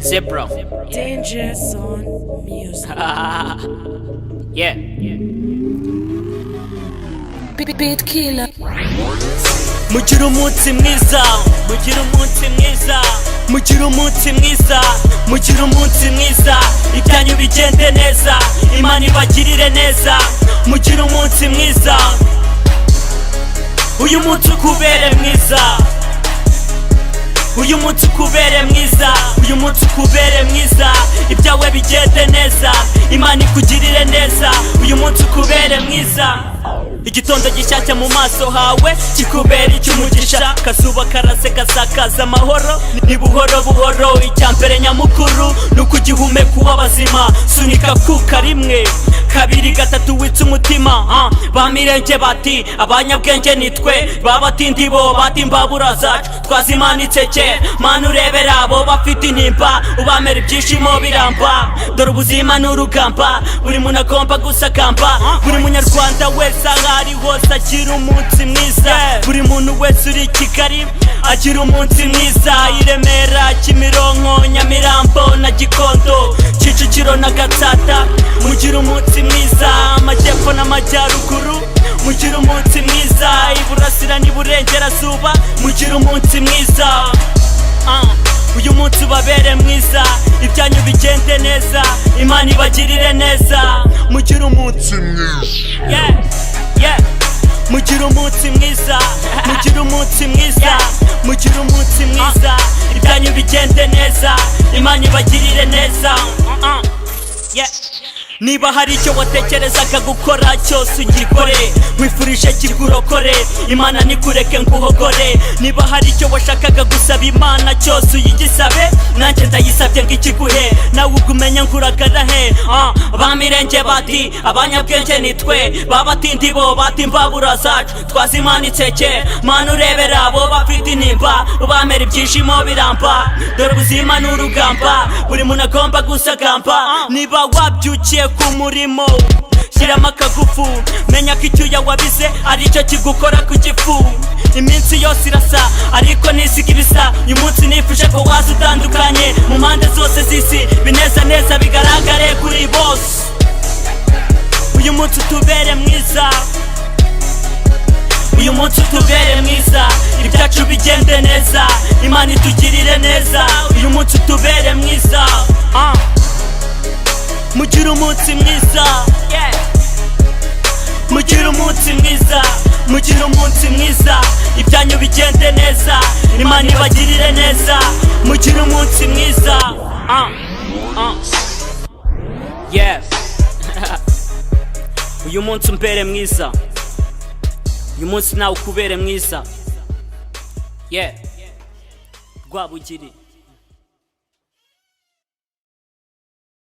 Zebra. Dangerous on music. Yeah. Beat killer. Mugira umunsi mwiza, mugira umunsi mwiza, mugira umunsi mwiza, mugira umunsi mwiza, ibyanyu bigende neza, Imana ibagirire neza, mugira umunsi mwiza, uyu munsi ukubere mwiza, uyu munsi ukubere mwiza, uyu munsi ukubere mwiza, ibyawe bigende neza, Imana ikugirire neza, uyu munsi ukubere mwiza. Igitondo gishyashya mu maso hawe kikubera icy'umugisha, kazuba karase gasakaza amahoro, ni buhoro buhoro. Icyambere nyamukuru nuko ugihumeka uw'abazima, sunika kuka rimwe kabiri gatatu witse umutima. Bamirenge bati abanyabwenge nitwe, babatindi bo bati imbabura zacu twazimanitse kera. Mana urebera abo bafite intimba, ubamera ibyishimo biramba, dore ubuzima n'urugamba, buri muntu agomba gusagamba. Buri munyarwanda wese aho ari hose agira umunsi mwiza, buri muntu wese uri Kigali agira umunsi mwiza. I Remera, Kimironko, Nyamirambo na Gikondo, Kicukiro na Gatsata, mugira umunsi mwiza. Amajyepfo n'amajyaruguru mugira umunsi mwiza, Iburasira n'Iburengerazuba mugira umunsi mwiza. Uyu munsi ubabere mwiza, ibyanyu bigende neza, Imana ibagirire neza, mugira umunsi mwiza. Mugira umunsi mwiza, mugira umunsi mwiza, mugira umunsi mwiza, ibyanyu bigende neza, Imana ibagirire neza. Niba hari icyo watekerezaga gukora cyose ugikore, wifurije kigurokore, Imana nikureke nguhogore. Niba hari icyo washakaga gusaba Imana cyose uyigisabe, nanjye ndayisabye ngo ikiguhe, nawe ugumenya nguragara he. Bamirenge bati abanyabwenge nitwe, babatindi bo bati imbabura zacu twazimanitse kera. Mana urebera abo bafite intimba, ubamera ibyishimo biramba, dore ubuzima n'urugamba, buri muntu agomba gusagamba. Niba wabyukiye ku murimo, shyiramo akagufu, menya ko icyuya wabize aricyo kigukora ku gifu. Iminsi yose irasa ariko nisiga ibisa, uyu munsi nifuje ko waza utandukanye mu mpande zose z'isi, bineza neza bigaragare kuri bose. Uyu munsi utubere mwiza, uyu munsi utubere mwiza, ibyacu bigende neza, Imana itugirire neza, uyu munsi utubere mwiza. Mugira umunsi mwiza, mugira umunsi mwiza, mugira umunsi mwiza, ibyanyu bigende neza, Imana ibagirire neza, mugira umunsi mwiza. Uyu munsi umbere mwiza, uyu munsi nawe ukubere mwiza. Rwabugiri.